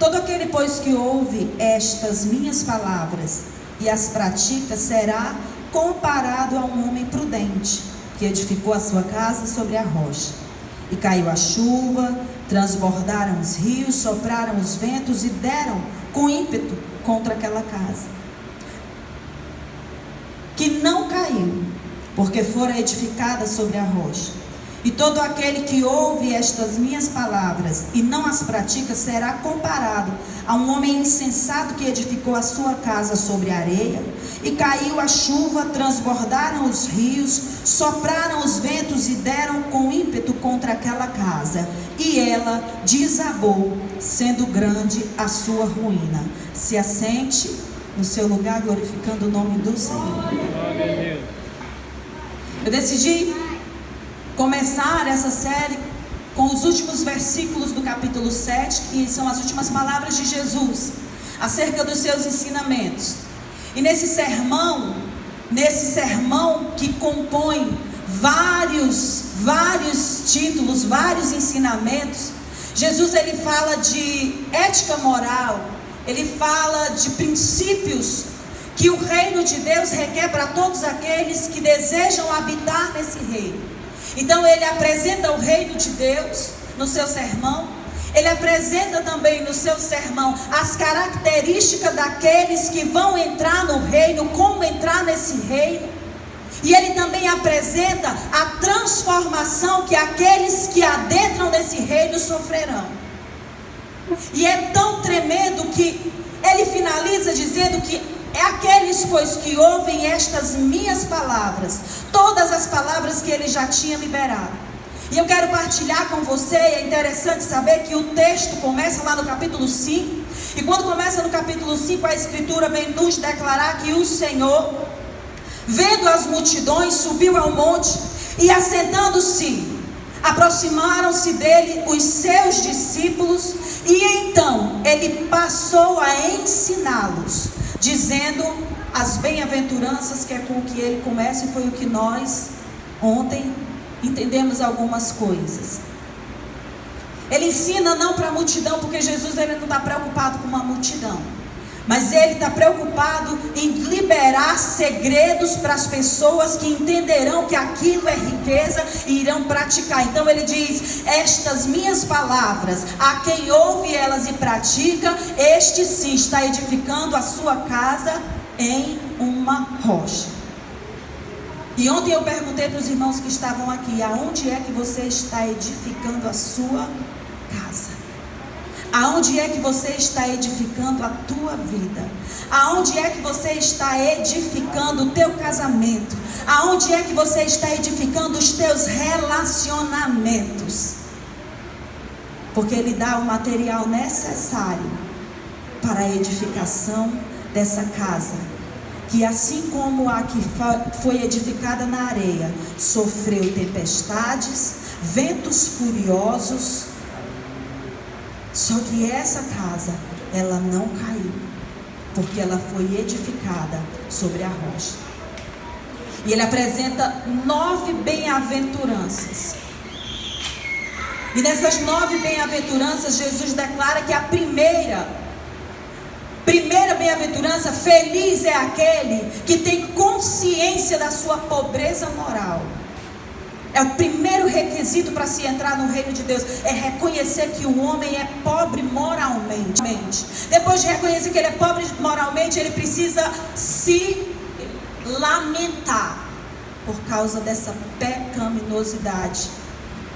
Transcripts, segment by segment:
Todo aquele, pois, que ouve estas minhas palavras e as pratica, será comparado a um homem prudente, que edificou a sua casa sobre a rocha. E caiu a chuva, transbordaram os rios, sopraram os ventos e deram com ímpeto contra aquela casa, que não caiu, porque fora edificada sobre a rocha. E todo aquele que ouve estas minhas palavras e não as pratica, será comparado a um homem insensato que edificou a sua casa sobre a areia. E caiu a chuva, transbordaram os rios, sopraram os ventos e deram com ímpeto contra aquela casa. E ela desabou, sendo grande a sua ruína. Se assente no seu lugar, glorificando o nome do Senhor. Eu decidi começar essa série com os últimos versículos do capítulo 7, que são as últimas palavras de Jesus acerca dos seus ensinamentos. E nesse sermão que compõe vários títulos, vários ensinamentos, Jesus ele fala de ética moral, ele fala de princípios que o reino de Deus requer para todos aqueles que desejam habitar nesse reino. Então ele apresenta o reino de Deus no seu sermão. Ele apresenta também no seu sermão as características daqueles que vão entrar no reino, como entrar nesse reino. E ele também apresenta a transformação que aqueles que adentram nesse reino sofrerão. E é tão tremendo que ele finaliza dizendo que é aqueles, pois, que ouvem estas minhas palavras, todas as palavras que ele já tinha liberado. E eu quero partilhar com você, é interessante saber que o texto começa lá no capítulo 5, e quando começa no capítulo 5, a escritura vem nos declarar que o Senhor, vendo as multidões, subiu ao monte, e assentando-se, aproximaram-se dele os seus discípulos, e então ele passou a ensiná-los, dizendo as bem-aventuranças, que é com o que ele começa, e foi o que nós ontem entendemos algumas coisas. Ele ensina não para a multidão, porque Jesus ele não está preocupado com uma multidão, mas ele está preocupado em liberar segredos para as pessoas que entenderão que aquilo é riqueza e irão praticar. Então ele diz: estas minhas palavras, a quem ouve elas e pratica, este sim está edificando a sua casa em uma rocha. E ontem eu perguntei para os irmãos que estavam aqui: aonde é que você está edificando a sua casa? Aonde é que você está edificando a tua vida? Aonde é que você está edificando o teu casamento? Aonde é que você está edificando os teus relacionamentos? Porque ele dá o material necessário para a edificação dessa casa, que assim como a que foi edificada na areia, sofreu tempestades, ventos furiosos. Só que essa casa, ela não caiu, porque ela foi edificada sobre a rocha. E ele apresenta 9 bem-aventuranças. E nessas 9 bem-aventuranças, Jesus declara que a primeira bem-aventurança: feliz é aquele que tem consciência da sua pobreza moral. É o primeiro requisito para se entrar no reino de Deus, é reconhecer que o homem é pobre moralmente. Depois de reconhecer que ele é pobre moralmente, ele precisa se lamentar por causa dessa pecaminosidade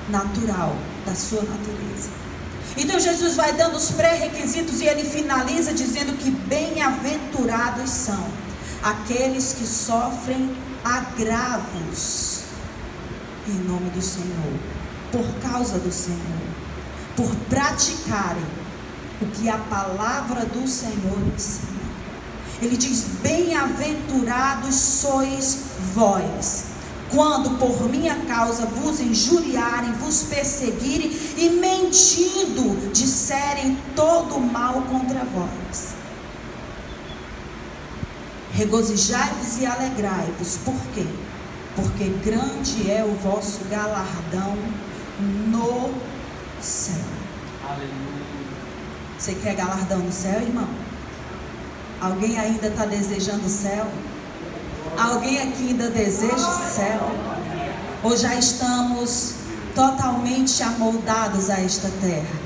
natural da sua natureza. Então Jesus vai dando os pré-requisitos e ele finaliza dizendo que bem-aventurados são aqueles que sofrem agravos em nome do Senhor, por causa do Senhor, por praticarem o que a palavra do Senhor ensina. Ele diz: bem-aventurados sois vós, quando por minha causa vos injuriarem, vos perseguirem e mentindo disserem todo mal contra vós. Regozijai-vos e alegrai-vos. Por quê? Porque grande é o vosso galardão no céu. Aleluia. Você quer galardão no céu, irmão? Alguém ainda está desejando o céu? Alguém aqui ainda deseja o céu? Ou já estamos totalmente amoldados a esta terra?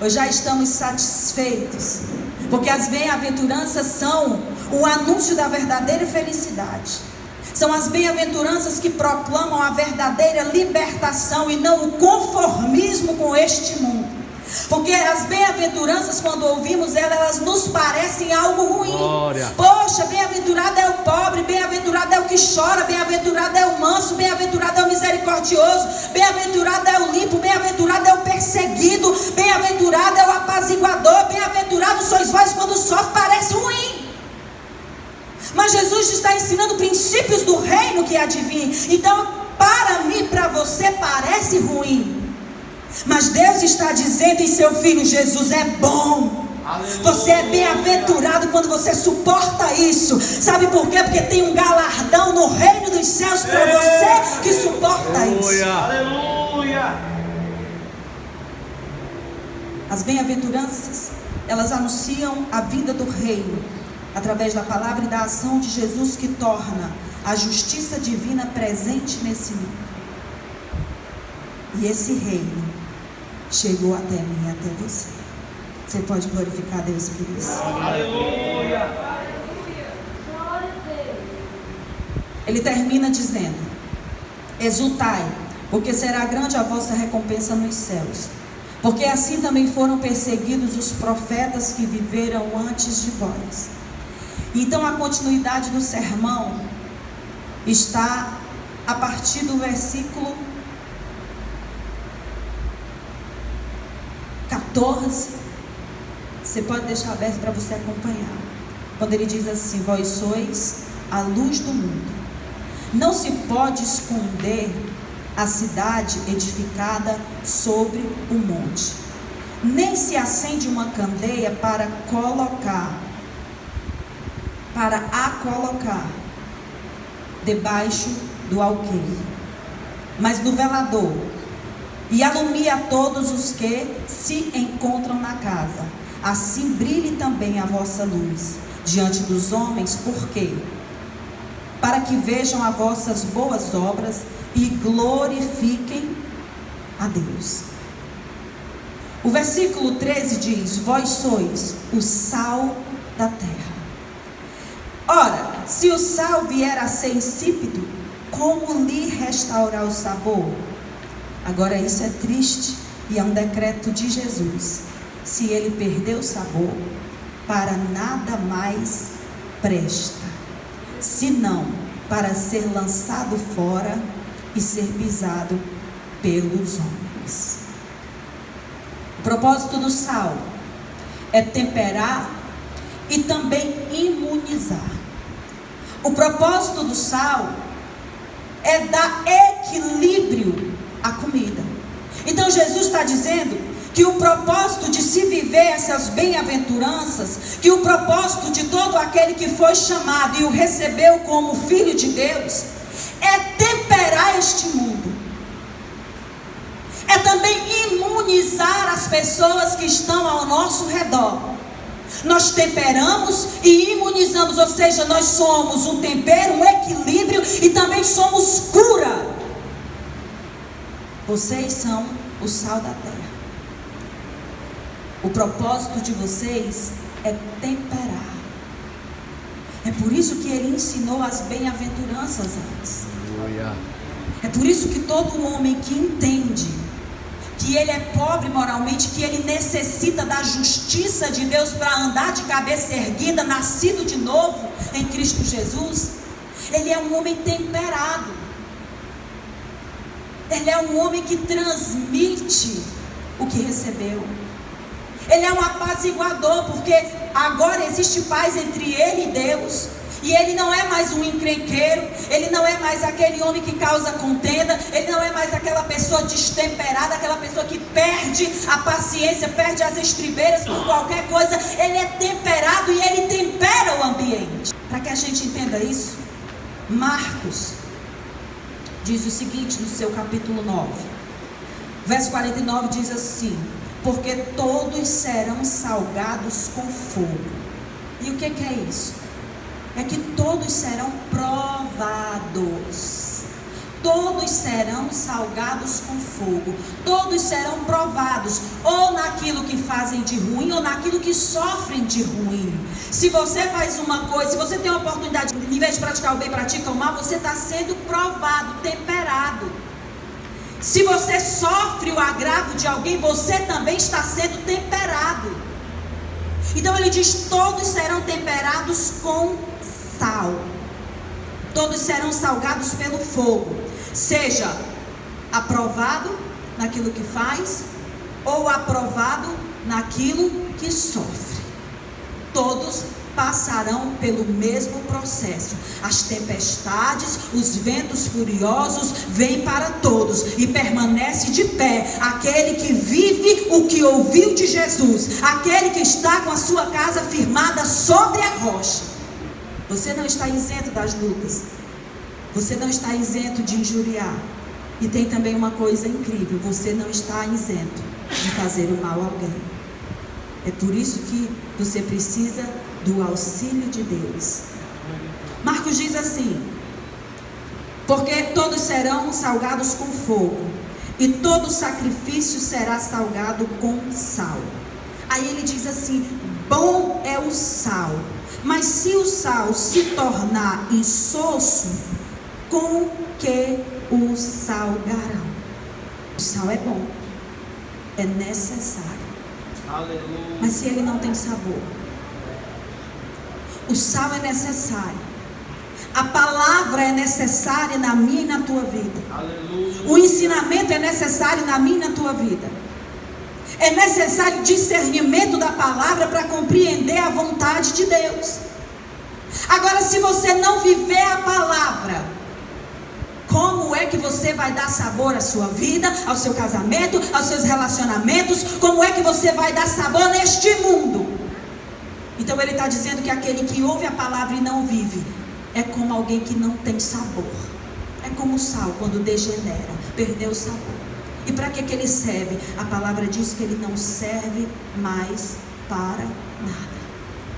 Ou já estamos satisfeitos? Porque as bem-aventuranças são o anúncio da verdadeira felicidade. São as bem-aventuranças que proclamam a verdadeira libertação e não o conformismo com este mundo. Porque as bem-aventuranças, quando ouvimos elas nos parecem algo ruim. Glória. Poxa, bem-aventurado é o pobre, bem-aventurado é o que chora, bem-aventurado é o manso, bem-aventurado é o misericordioso, bem-aventurado é o limpo, bem-aventurado é o perseguido, bem-aventurado é o apaziguador, bem-aventurado sois vós quando sofre. Parece ruim. Mas Jesus está ensinando princípios do reino que há de vir. Então, para mim, para você, parece ruim. Mas Deus está dizendo em seu Filho Jesus: é bom. Aleluia. Você é bem-aventurado quando você suporta isso. Sabe por quê? Porque tem um galardão no reino dos céus para você que suporta Aleluia. isso. Aleluia. As bem-aventuranças, elas anunciam a vinda do reino através da palavra e da ação de Jesus, que torna a justiça divina presente nesse mundo. E esse reino chegou até mim e até você. Você pode glorificar a Deus por isso. Aleluia. Ele termina dizendo: exultai, porque será grande a vossa recompensa nos céus, porque assim também foram perseguidos os profetas que viveram antes de vós. Então a continuidade do sermão está a partir do versículo 14. Você pode deixar aberto para você acompanhar. Quando ele diz assim: vós sois a luz do mundo. Não se pode esconder a cidade edificada sobre o monte, nem se acende uma candeia para a colocar debaixo do alqueire, mas do velador, e alumia a todos os que se encontram na casa. Assim brilhe também a vossa luz diante dos homens, porque para que vejam as vossas boas obras e glorifiquem a Deus. O versículo 13 diz: vós sois o sal da terra. Ora, se o sal vier a ser insípido, como lhe restaurar o sabor? Agora isso é triste e é um decreto de Jesus. Se ele perdeu o sabor, para nada mais presta, senão para ser lançado fora e ser pisado pelos homens. O propósito do sal é temperar e também imunizar. O propósito do sal é dar equilíbrio à comida. Então Jesus está dizendo que o propósito de se viver essas bem-aventuranças, que o propósito de todo aquele que foi chamado e o recebeu como filho de Deus, é temperar este mundo, é também imunizar as pessoas que estão ao nosso redor. Nós temperamos e imunizamos, ou seja, nós somos um tempero, um equilíbrio e também somos cura. Vocês são o sal da terra. O propósito de vocês é temperar. É por isso que ele ensinou as bem-aventuranças antes. É por isso que todo homem que entende que ele é pobre moralmente, que ele necessita da justiça de Deus para andar de cabeça erguida, nascido de novo em Cristo Jesus, ele é um homem temperado. Ele é um homem que transmite o que recebeu. Ele é um apaziguador, porque agora existe paz entre ele e Deus. E ele não é mais um encrenqueiro, ele não é mais aquele homem que causa contenda, ele não é mais aquela pessoa destemperada, aquela pessoa que perde a paciência, perde as estribeiras por qualquer coisa. Ele é temperado e ele tempera o ambiente. Para que a gente entenda isso, Marcos diz o seguinte no seu capítulo 9, verso 49, diz assim: porque todos serão salgados com fogo. E o que é isso? É que todos serão provados. Todos serão salgados com fogo. Todos serão provados, ou naquilo que fazem de ruim, ou naquilo que sofrem de ruim. Se você faz uma coisa, se você tem a oportunidade, em vez de praticar o bem, pratica o mal, você está sendo provado, temperado. Se você sofre o agravo de alguém, você também está sendo temperado. Então ele diz: todos serão temperados com sal. Todos serão salgados pelo fogo. Seja aprovado naquilo que faz, ou aprovado naquilo que sofre. Todos passarão pelo mesmo processo. As tempestades, os ventos furiosos vêm para todos, e permanece de pé aquele que vive o que ouviu de Jesus, aquele que está com a sua casa firmada sobre a rocha. Você não está isento das lutas. Você não está isento de injuriar. E tem também uma coisa incrível: você não está isento de fazer o mal a alguém. É por isso que você precisa do auxílio de Deus. Marcos diz assim: porque todos serão salgados com fogo, e todo sacrifício será salgado com sal. Aí ele diz assim: bom é o sal, mas se o sal se tornar insosso, com que o salgarão? O sal é bom, é necessário. Aleluia. Mas se ele não tem sabor, o sal é necessário. A palavra é necessária na minha e na tua vida. Aleluia. O ensinamento é necessário na minha e na tua vida. É necessário discernimento da palavra para compreender a vontade de Deus. Agora, se você não viver a palavra, como é que você vai dar sabor à sua vida, ao seu casamento, aos seus relacionamentos? Como é que você vai dar sabor neste mundo? Então ele está dizendo que aquele que ouve a palavra e não vive é como alguém que não tem sabor. É como o sal quando degenera, perdeu o sabor. E para que ele serve? A palavra diz que ele não serve mais para nada.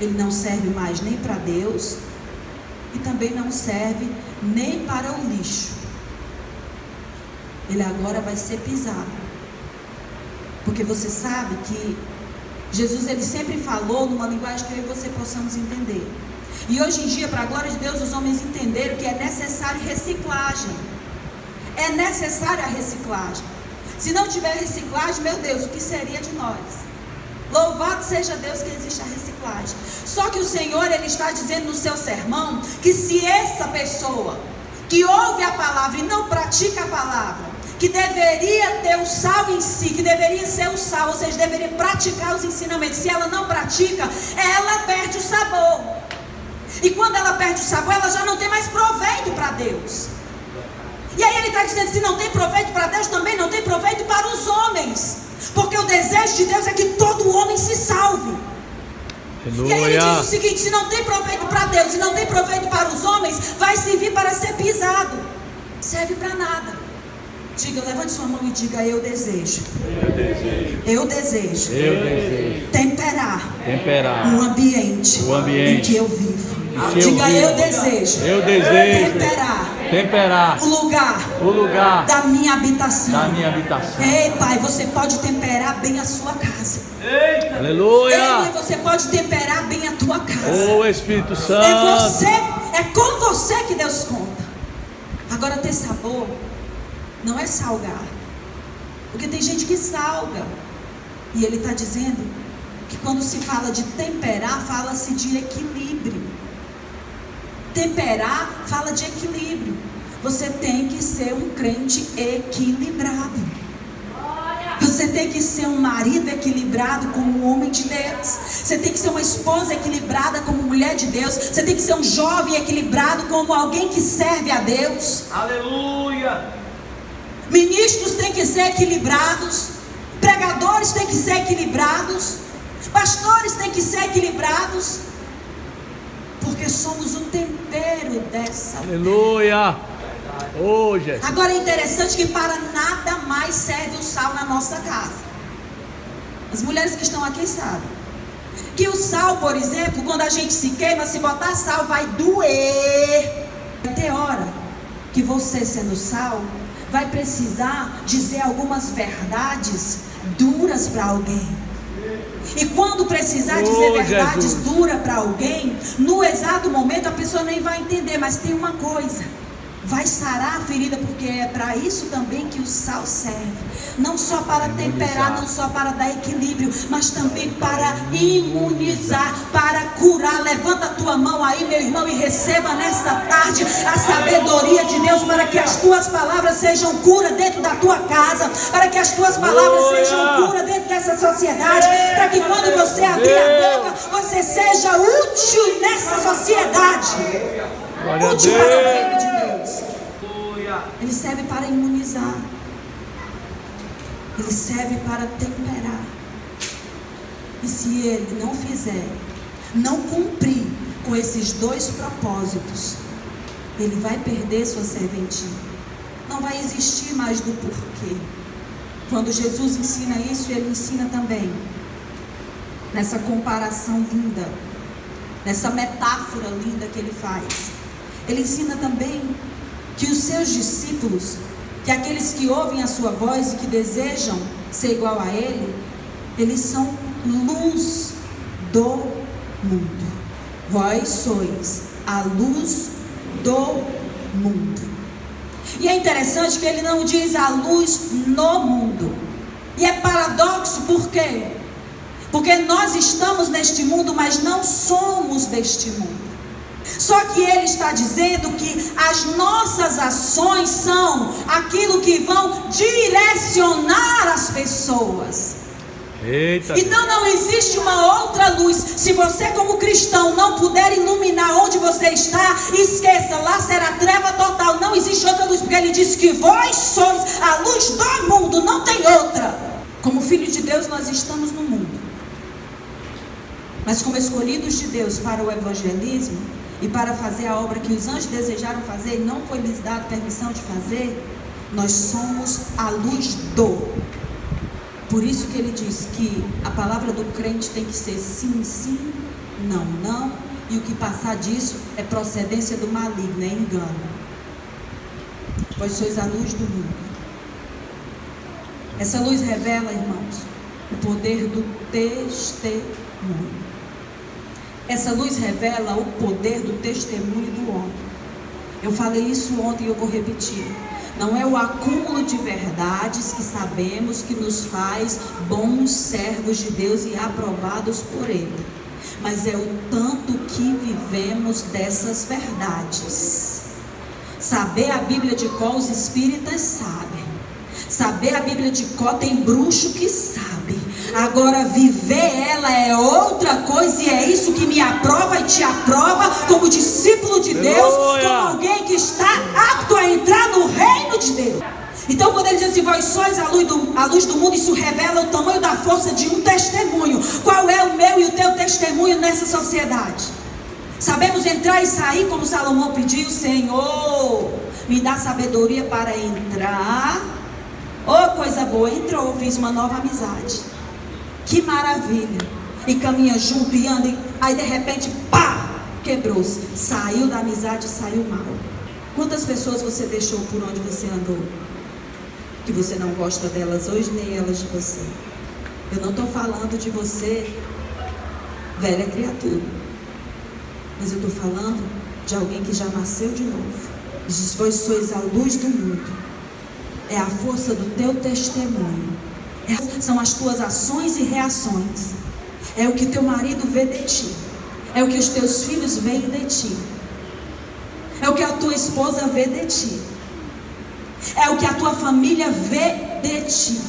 Ele não serve mais nem para Deus, e também não serve nem para o lixo. Ele agora vai ser pisado. Porque você sabe que Jesus, ele sempre falou numa linguagem que eu e você possamos entender. E hoje em dia, para a glória de Deus, os homens entenderam que é necessário reciclagem. É necessária a reciclagem. Se não tiver reciclagem, meu Deus, o que seria de nós? Louvado seja Deus que existe a reciclagem. Só que o Senhor, ele está dizendo no seu sermão que se essa pessoa que ouve a palavra e não pratica a palavra, que deveria ter o sal em si, que deveria ser o sal, ou seja, deveria praticar os ensinamentos, se ela não pratica, ela perde o sabor. E quando ela perde o sabor, ela já não tem mais proveito para Deus. E aí ele está dizendo: se não tem proveito para Deus, também não tem proveito para os homens. Porque o desejo de Deus é que todo homem se salve. Aleluia. E aí ele diz o seguinte: se não tem proveito para Deus e não tem proveito para os homens, vai servir para ser pisado. Serve para nada. Diga, levante sua mão e diga: eu desejo. Eu desejo. Temperar o ambiente em que eu vivo. Diga: eu desejo. Temperar o lugar da minha habitação. Ei, Pai, você pode temperar bem a sua casa. Eita. Aleluia. Ei, Mãe, você pode temperar bem a tua casa. Oh, Espírito Santo. É com você que Deus conta. Agora, ter sabor não é salgar. Porque tem gente que salga. E ele está dizendo que quando se fala de temperar, fala-se de equilíbrio. Temperar fala de equilíbrio. Você tem que ser um crente equilibrado. Você tem que ser um marido equilibrado como um homem de Deus. Você tem que ser uma esposa equilibrada como mulher de Deus. Você tem que ser um jovem equilibrado como alguém que serve a Deus. Aleluia. Ministros têm que ser equilibrados. Pregadores têm que ser equilibrados. Pastores têm que ser equilibrados. Porque somos o tempero dessa. Aleluia. Oh, Jesus. Agora é interessante que para nada mais serve o sal na nossa casa. As mulheres que estão aqui sabem que o sal, por exemplo, quando a gente se queima, se botar sal vai doer. Vai ter hora que você, sendo sal, vai precisar dizer algumas verdades duras para alguém. E quando precisar dizer verdades duras para alguém, no exato momento a pessoa nem vai entender, mas tem uma coisa: vai sarar a ferida, porque é para isso também que o sal serve. Não só para temperar, não só para dar equilíbrio, mas também para imunizar, para curar. Levanta a tua mão aí, meu irmão, e receba nesta tarde a sabedoria de Deus, para que as tuas palavras sejam cura dentro da tua casa, para que as tuas palavras sejam cura dentro dessa sociedade, para que quando você abrir a boca, você seja útil nessa sociedade, útil para o reino de Deus. Ele serve para imunizar, ele serve para temperar. E se ele não fizer, não cumprir com esses dois propósitos, ele vai perder sua serventia. Não vai existir mais do porquê. Quando Jesus ensina isso, ele ensina também nessa comparação linda, nessa metáfora linda que ele faz. Ele ensina também que os seus discípulos, que aqueles que ouvem a sua voz e que desejam ser igual a ele, eles são luz do mundo. Vós sois a luz do mundo. E é interessante que ele não diz a luz no mundo. E é paradoxo, por quê? Porque nós estamos neste mundo, mas não somos deste mundo. Só que ele está dizendo que as nossas ações são aquilo que vão direcionar as pessoas. Eita. Então não existe uma outra luz. Se você, como cristão, não puder iluminar onde você está, esqueça, lá será treva total. Não existe outra luz, porque ele disse que vós sois a luz do mundo, não tem outra. Como filho de Deus, nós estamos no mundo, mas como escolhidos de Deus para o evangelismo e para fazer a obra que os anjos desejaram fazer e não foi lhes dada permissão de fazer, nós somos a luz do. Por isso que ele diz que a palavra do crente tem que ser sim, sim, não, não, e o que passar disso é procedência do maligno, é engano. Pois sois a luz do mundo. Essa luz revela, irmãos, o poder do testemunho. Essa luz revela o poder do testemunho do homem. Eu falei isso ontem e eu vou repetir. Não é o acúmulo de verdades que sabemos que nos faz bons servos de Deus e aprovados por Ele, mas é o tanto que vivemos dessas verdades. Saber a Bíblia de cor, os espíritas sabem. Saber a Bíblia de cor, tem bruxo que sabe. Agora viver ela é outra coisa, e é isso que me aprova e te aprova como discípulo de Deus, como alguém que está apto a entrar no reino de Deus. Então quando ele diz assim, vós sois a luz do mundo, isso revela o tamanho da força de um testemunho. Qual é o meu e o teu testemunho nessa sociedade? Sabemos entrar e sair como Salomão pediu? Senhor, me dá sabedoria para entrar. Oh, coisa boa, entrou, fiz uma nova amizade. Que maravilha. E caminha junto e anda, aí de repente, pá, quebrou-se. Saiu da amizade e saiu mal. Quantas pessoas você deixou por onde você andou, que você não gosta delas hoje, nem elas de você? Eu não estou falando de você, velha criatura, mas eu estou falando de alguém que já nasceu de novo. Diz, vós sois a luz do mundo. É a força do teu testemunho. São as tuas ações e reações. É o que teu marido vê de ti. É o que os teus filhos veem de ti. É o que a tua esposa vê de ti. É o que a tua família vê de ti.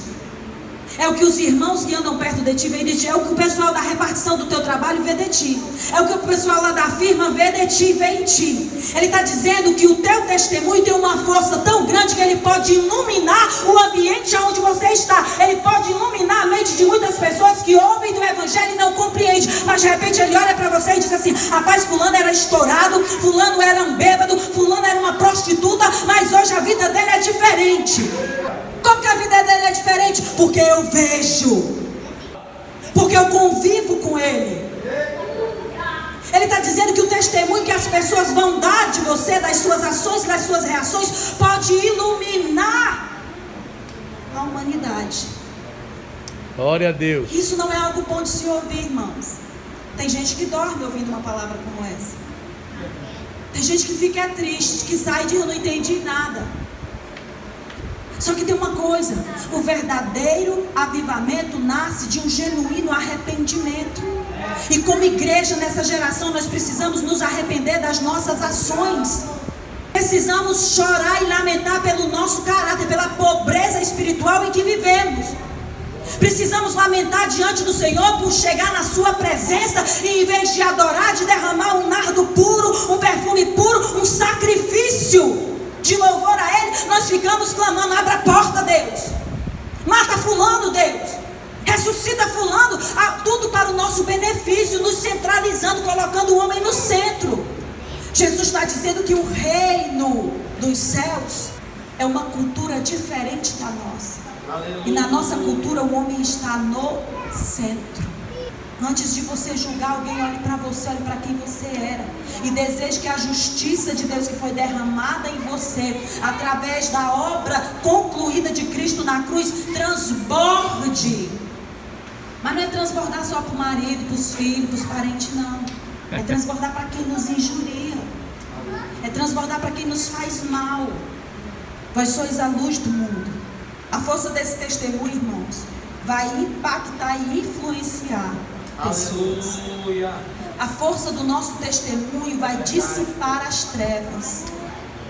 É o que os irmãos que andam perto de ti veem de ti. É o que o pessoal da repartição do teu trabalho vê de ti. É o que o pessoal lá da firma vê de ti, vê em ti. Ele está dizendo que o teu testemunho tem uma força tão grande que ele pode iluminar o ambiente onde você está. Ele pode iluminar a mente de muitas pessoas que ouvem do evangelho e não compreendem. Mas de repente ele olha para você e diz assim, rapaz, fulano era estourado, fulano era um bêbado, fulano era uma prostituta, mas hoje a vida dele é diferente. Como que a vida dele é diferente? Porque eu vejo. porque eu convivo com Ele. Ele está dizendo que o testemunho que as pessoas vão dar de você, das suas ações, das suas reações, pode iluminar a humanidade. Glória a Deus. Isso não é algo bom de se ouvir, irmãos. Tem gente que dorme ouvindo uma palavra como essa. Tem gente que fica triste, que sai de eu não entendi nada. Só que tem uma coisa: o verdadeiro avivamento nasce de um genuíno arrependimento. E como igreja nessa geração, nós precisamos nos arrepender das nossas ações. Precisamos chorar e lamentar pelo nosso caráter, pela pobreza espiritual em que vivemos. Precisamos lamentar diante do Senhor por chegar na sua presença e, em vez de adorar, de derramar um nardo puro, um perfume puro, um sacrifício de louvor a Ele, nós ficamos clamando: abre a porta, Deus, mata fulano, Deus, ressuscita fulano, tudo para o nosso benefício, nos centralizando, colocando o homem no centro. Jesus está dizendo que o reino dos céus é uma cultura diferente da nossa. E na nossa cultura o homem está no centro. Antes de você julgar alguém, olhe para você, olhe para quem você era, e deseje que a justiça de Deus que foi derramada em você, através da obra concluída de Cristo na cruz, transborde. Mas não é transbordar só para o marido, para os filhos, para os parentes, não. É transbordar para quem nos injuria. É transbordar para quem nos faz mal. Vós sois a luz do mundo. A força desse testemunho, irmãos, vai impactar e influenciar pessoas. Aleluia. A força do nosso testemunho vai dissipar as trevas.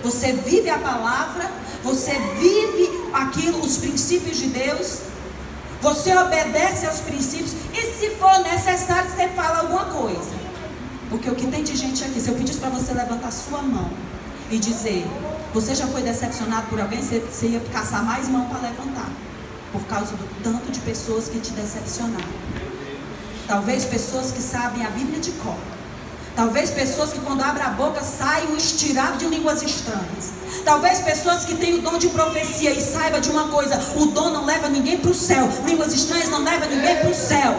Você vive a palavra, você vive aquilo, os princípios de Deus, você obedece aos princípios, e se for necessário, você fala alguma coisa. Porque o que tem de gente aqui, se eu pedisse para você levantar sua mão e dizer: você já foi decepcionado por alguém, você ia caçar mais mão para levantar, por causa do tanto de pessoas que te decepcionaram. Talvez pessoas que sabem a Bíblia de cor. Talvez pessoas que quando abrem a boca saem um estirado de línguas estranhas. Talvez pessoas que têm o dom de profecia e saiba de uma coisa: o dom não leva ninguém para o céu. Línguas estranhas não levam ninguém para o céu.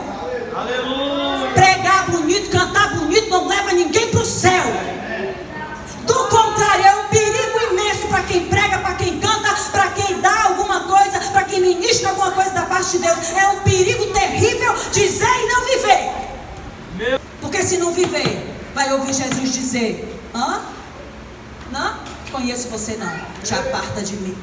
Aleluia. Pregar bonito, cantar bonito não leva ninguém para o céu. Do contrário, é um perigo imenso para quem prega, para quem canta, para quem dá alguma coisa, para quem ministra alguma coisa da parte de Deus. É um perigo terrível dizer e não viver. Porque se não viver, vai ouvir Jesus dizer: hã? Não? Conheço você não. Te aparta de mim.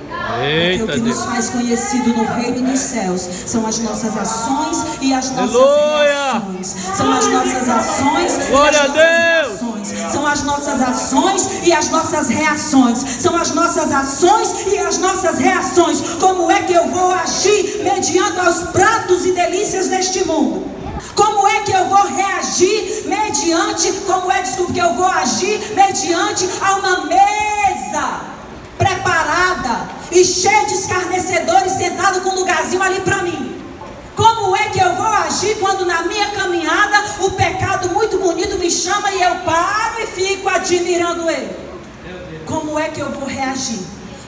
Porque o que nos faz conhecido no reino dos céus são as nossas ações e as nossas reações. São as nossas ações e Glória as a nossas Deus. reações. São as nossas ações e as nossas reações. São as nossas ações e as nossas reações. Como é que eu vou agir mediante aos pratos e delícias deste mundo? Como é que eu vou reagir mediante, que eu vou agir mediante a uma mesa preparada e cheia de escarnecedores sentados com um lugarzinho ali para mim? Como é que eu vou agir quando na minha caminhada o pecado muito bonito me chama e eu paro e fico admirando ele? Como é que eu vou reagir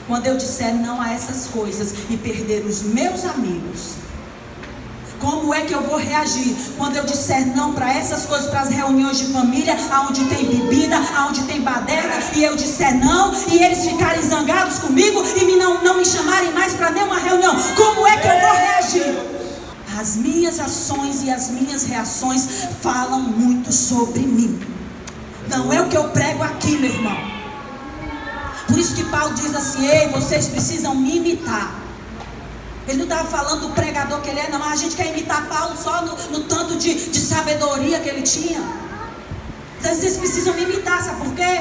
quando eu disser não a essas coisas e perder os meus amigos? Como é que eu vou reagir quando eu disser não para essas coisas, para as reuniões de família, onde tem bebida, onde tem baderna, e eu disser não, e eles ficarem zangados comigo e não me chamarem mais para nenhuma reunião? Como é que eu vou reagir? As minhas ações e as minhas reações falam muito sobre mim. Não é o que eu prego aqui, meu irmão. Por isso que Paulo diz assim: ei, vocês precisam me imitar. Ele não estava falando do pregador que ele é, não. Mas a gente quer imitar Paulo só no tanto de sabedoria que ele tinha. Então vocês precisam me imitar, sabe por quê?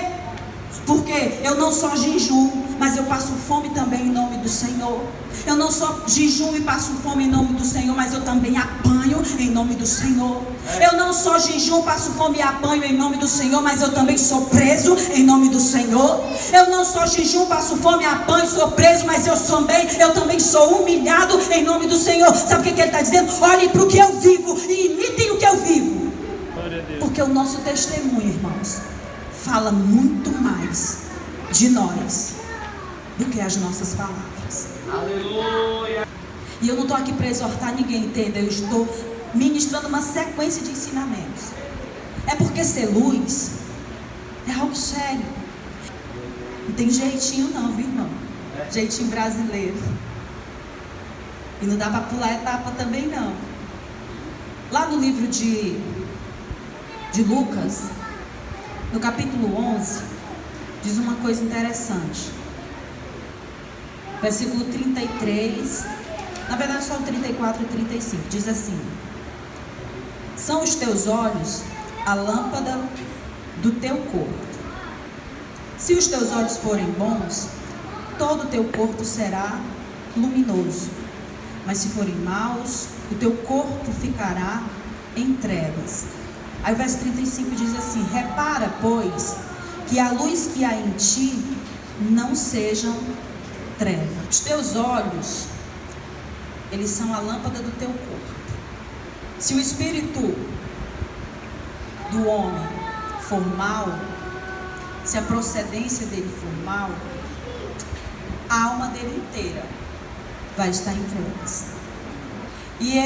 Porque eu não só jejuo, mas eu passo fome também em nome do Senhor. Eu não só jejuo e passo fome em nome do Senhor, mas eu também apanho em nome do Senhor. Eu não só jejuo, passo fome e apanho em nome do Senhor, mas eu também sou preso em nome do Senhor. Eu não só jejuo, passo fome, apanho, sou preso, mas eu também sou humilhado em nome do Senhor. Sabe o que ele está dizendo? Olhem para o que eu vivo e imitem o que eu vivo. Porque o nosso testemunho, irmãos, fala muito mais de nós do que as nossas palavras. Aleluia. E eu não estou aqui para exortar ninguém, entenda? Eu estou ministrando uma sequência de ensinamentos. É porque ser luz é algo sério. Não tem jeitinho não, viu, irmão? Jeitinho brasileiro. E não dá para pular etapa também não. Lá no livro de Lucas, no capítulo 11, diz uma coisa interessante. Versículo 33, na verdade só o 34 e 35, diz assim: são os teus olhos a lâmpada do teu corpo. Se os teus olhos forem bons, todo o teu corpo será luminoso. Mas se forem maus, o teu corpo ficará em trevas. Aí o verso 35 diz assim: repara, pois, que a luz que há em ti não sejam trevas. Os teus olhos, eles são a lâmpada do teu corpo. Se o espírito do homem for mau, se a procedência dele for mal, a alma dele inteira vai estar em trevas. E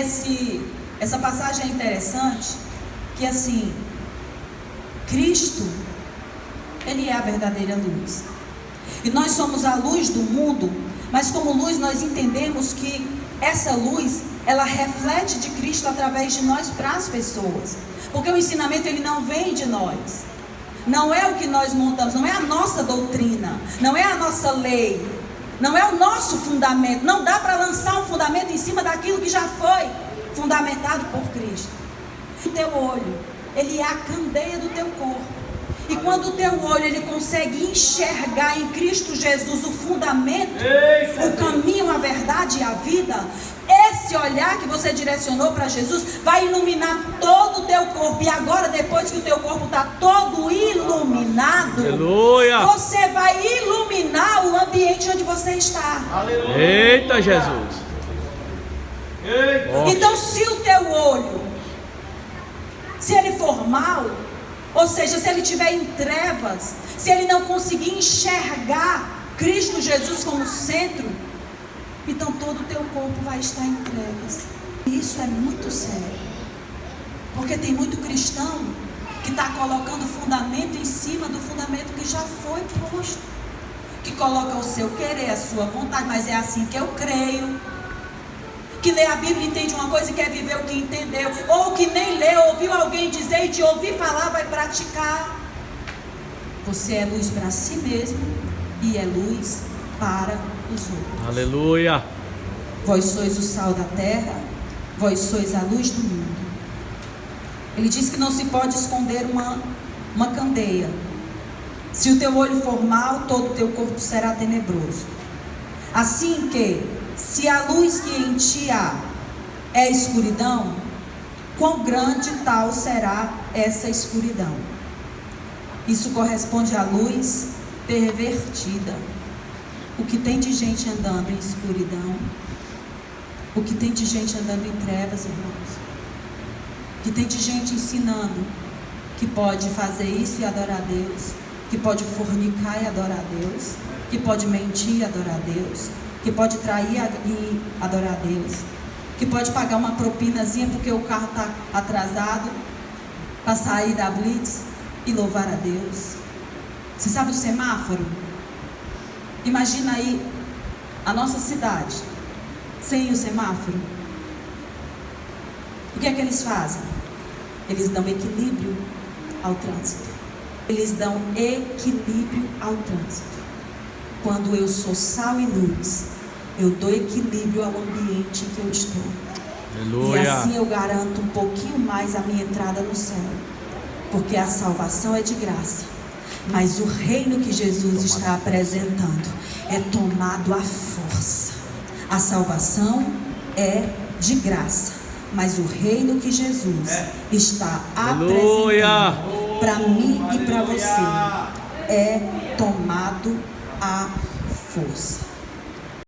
essa passagem é interessante, que assim, Cristo, Ele é a verdadeira luz. E nós somos a luz do mundo, mas como luz nós entendemos que essa luz, ela reflete de Cristo através de nós para as pessoas. Porque o ensinamento, ele não vem de nós. Não é o que nós montamos, não é a nossa doutrina, não é a nossa lei, não é o nosso fundamento. Não dá para lançar um fundamento em cima daquilo que já foi fundamentado por Cristo. O teu olho, ele é a candeia do teu corpo. E quando o teu olho, ele consegue enxergar em Cristo Jesus o fundamento, o caminho, a verdade e a vida, esse olhar que você direcionou para Jesus vai iluminar todo o teu corpo. E agora, depois que o teu corpo está todo iluminado, aleluia, você vai iluminar o ambiente onde você está. Aleluia. Eita Jesus. Eita. Então, se o teu olho, se ele for mau, ou seja, se ele estiver em trevas, se ele não conseguir enxergar Cristo Jesus como centro, então todo o teu corpo vai estar em trevas. E isso é muito sério, porque tem muito cristão que está colocando fundamento em cima do fundamento que já foi posto, que coloca o seu querer, a sua vontade, mas é assim que eu creio, que lê a Bíblia, entende uma coisa e quer viver o que entendeu, ou que nem lê, ouviu alguém dizer e de ouvir falar vai praticar. Você é luz para si mesmo e é luz para os outros. Aleluia. Vós sois o sal da terra, vós sois a luz do mundo. Ele diz que não se pode esconder uma candeia. Se o teu olho for mau, todo o teu corpo será tenebroso. Assim que, se a luz que em ti há é escuridão, quão grande tal será essa escuridão? Isso corresponde à luz pervertida. O que tem de gente andando em escuridão, o que tem de gente andando em trevas, irmãos, o que tem de gente ensinando que pode fazer isso e adorar a Deus, que pode fornicar e adorar a Deus, que pode mentir e adorar a Deus, que pode trair e adorar a Deus, que pode pagar uma propinazinha porque o carro está atrasado para sair da blitz e louvar a Deus. Você sabe o semáforo? Imagina aí a nossa cidade sem o semáforo. O que é que eles fazem? Eles dão equilíbrio ao trânsito. Eles dão equilíbrio ao trânsito. Quando eu sou sal e luz, eu dou equilíbrio ao ambiente que eu estou. Aleluia. E assim eu garanto um pouquinho mais a minha entrada no céu. Porque a salvação é de graça, mas o reino que Jesus está apresentando é tomado à força. A salvação é de graça, mas o reino que Jesus está apresentando para mim e para você é tomado à força.